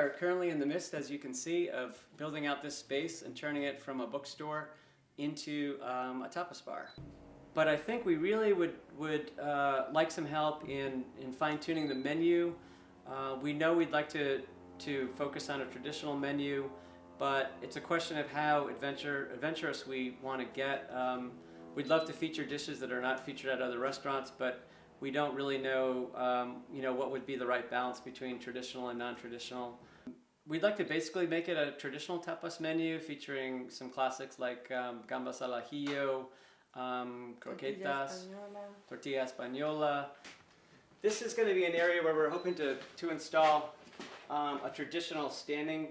are currently in the midst, as you can see, of building out this space and turning it from a bookstore into a tapas bar. But I think we really would like some help in fine-tuning the menu. We know we'd like to focus on a traditional menu, but it's a question of how adventurous we want to get. We'd love to feature dishes that are not featured at other restaurants, but we don't really know, what would be the right balance between traditional and non-traditional. We'd like to basically make it a traditional tapas menu featuring some classics like gambas al ajillo, croquetas, tortilla española. This is going to be an area where we're hoping to install a traditional standing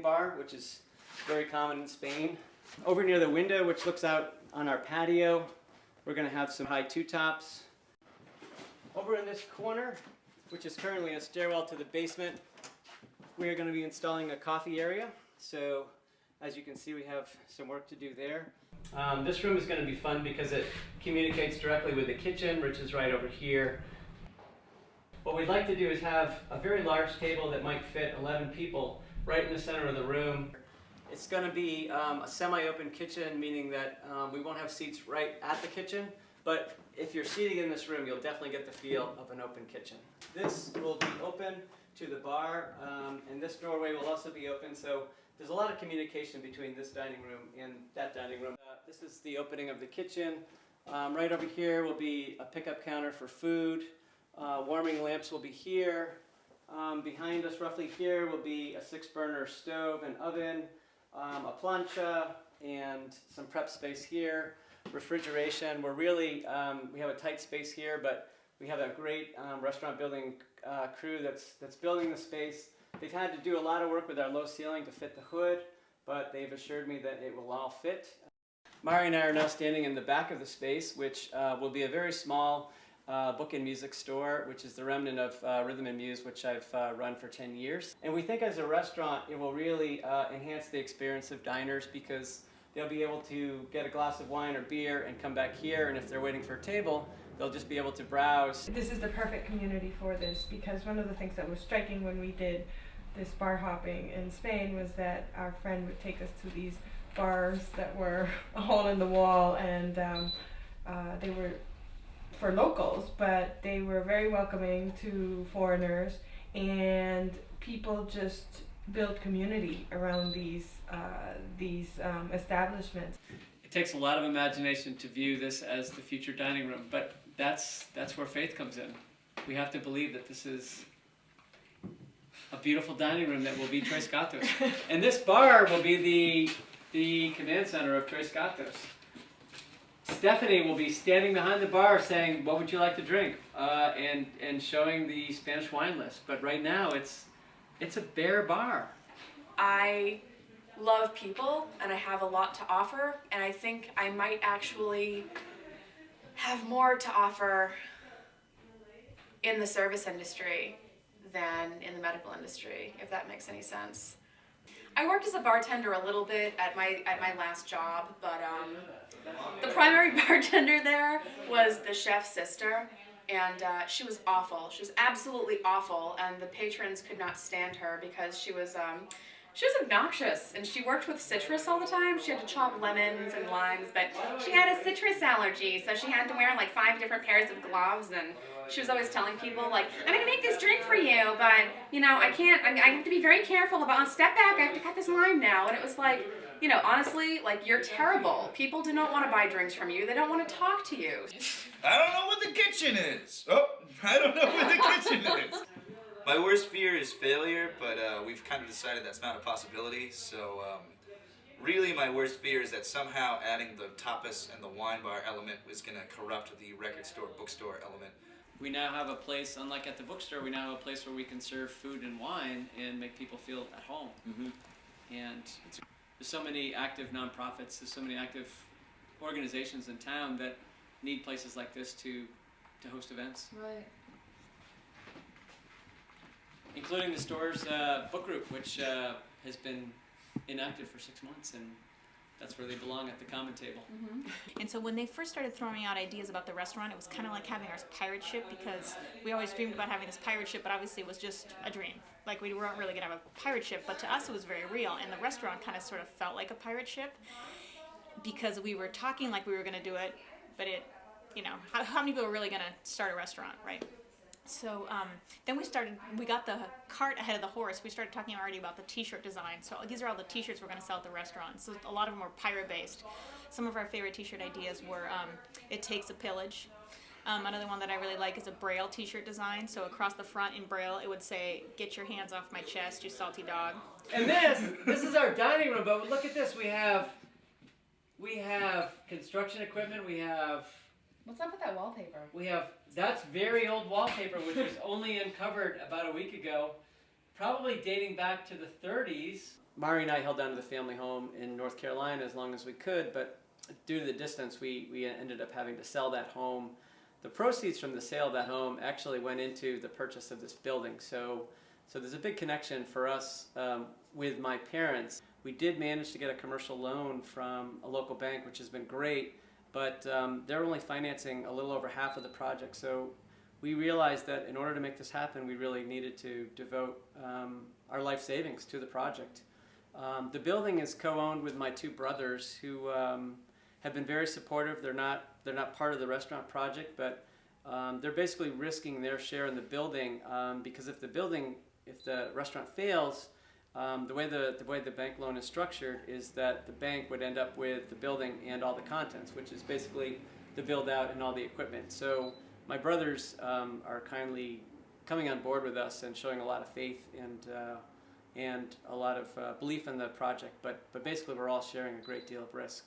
bar, which is very common in Spain. Over near the window, which looks out on our patio, we're going to have some high two-tops. Over in this corner, which is currently a stairwell to the basement, we are going to be installing a coffee area. So, as you can see, we have some work to do there. This room is going to be fun because it communicates directly with the kitchen, which is right over here. What we'd like to do is have a very large table that might fit 11 people right in the center of the room. It's going to be a semi-open kitchen, meaning that we won't have seats right at the kitchen, but if you're seating in this room, you'll definitely get the feel of an open kitchen. This will be open to the bar, and this doorway will also be open, so there's a lot of communication between this dining room and that dining room. This is the opening of the kitchen. Right over here will be a pickup counter for food. Warming lamps will be here. Behind us, roughly here, will be a 6-burner stove and oven, a plancha, and some prep space here. Refrigeration. We're really, we have a tight space here, but we have a great restaurant building crew that's building the space. They've had to do a lot of work with our low ceiling to fit the hood, but they've assured me that it will all fit. Mari and I are now standing in the back of the space, which will be a very small book and music store, which is the remnant of Rhythm and Muse, which I've run for 10 years. And we think as a restaurant, it will really enhance the experience of diners because they'll be able to get a glass of wine or beer and come back here, and if they're waiting for a table, they'll just be able to browse. This is the perfect community for this because one of the things that was striking when we did this bar hopping in Spain was that our friend would take us to these bars that were a hole in the wall, and they were for locals, but they were very welcoming to foreigners, and people just build community around these establishments. It takes a lot of imagination to view this as the future dining room, but that's where faith comes in. We have to believe that this is a beautiful dining room that will be Tres Gatos. And this bar will be the command center of Tres Gatos. Stephanie will be standing behind the bar saying, "What would you like to drink?" and showing the Spanish wine list. But right now, it's a bare bar. I love people, and I have a lot to offer, and I think I might actually have more to offer in the service industry than in the medical industry, if that makes any sense. I worked as a bartender a little bit at my last job, but the primary bartender there was the chef's sister, and she was awful. She was absolutely awful, and the patrons could not stand her because she was obnoxious, and she worked with citrus all the time. She had to chop lemons and limes, but she had a citrus allergy, so she had to wear like 5 different pairs of gloves, and she was always telling people like, "I'm gonna make this drink for you, but I can't, I have to be very careful about, step back, I have to cut this lime now." And it was like, honestly, like, you're terrible. People do not want to buy drinks from you. They don't want to talk to you. I don't know what the kitchen is. Oh, I don't know what the kitchen is. My worst fear is failure, but we've kind of decided that's not a possibility. So really my worst fear is that somehow adding the tapas and the wine bar element is going to corrupt the record store, bookstore element. We now have a place, unlike at the bookstore, we now have a place where we can serve food and wine and make people feel at home. Mm-hmm. And there's so many active nonprofits, there's so many active organizations in town that need places like this to host events. Right. Including the store's book group, which has been inactive for 6 months, and That's where they belong, at the common table. And so when they first started throwing out ideas about the restaurant, it was kind of like having our pirate ship, because we always dreamed about having this pirate ship, but obviously it was just a dream. Like, we weren't really going to have a pirate ship, but to us it was very real. And the restaurant kind of sort of felt like a pirate ship, because we were talking like we were going to do it, but it, you know, how many people are really going to start a restaurant, right? So then we got the cart ahead of the horse. We started talking already about the t-shirt design. So these are all the t-shirts we're going to sell at the restaurant. So a lot of them were pirate based. Some of our favorite t-shirt ideas were It Takes a Pillage. Another one that I really like is a Braille t-shirt design. So across the front in Braille, it would say, "Get your hands off my chest, you salty dog." And this is our dining room, but look at this. We have construction equipment. We have What's up with that wallpaper? that's very old wallpaper, which was only uncovered about a week ago, probably dating back to the 30s. Mari and I held on to the family home in North Carolina as long as we could, but due to the distance, we ended up having to sell that home. The proceeds from the sale of that home actually went into the purchase of this building. So there's a big connection for us with my parents. We did manage to get a commercial loan from a local bank, which has been great. But they're only financing a little over half of the project. So we realized that in order to make this happen, we really needed to devote our life savings to the project. The building is co-owned with my two brothers, who have been very supportive. They're not part of the restaurant project, but they're basically risking their share in the building, because if the restaurant fails, the way the bank loan is structured is that the bank would end up with the building and all the contents, which is basically the build out and all the equipment. So my brothers are kindly coming on board with us and showing a lot of faith and a lot of belief in the project. But basically we're all sharing a great deal of risk.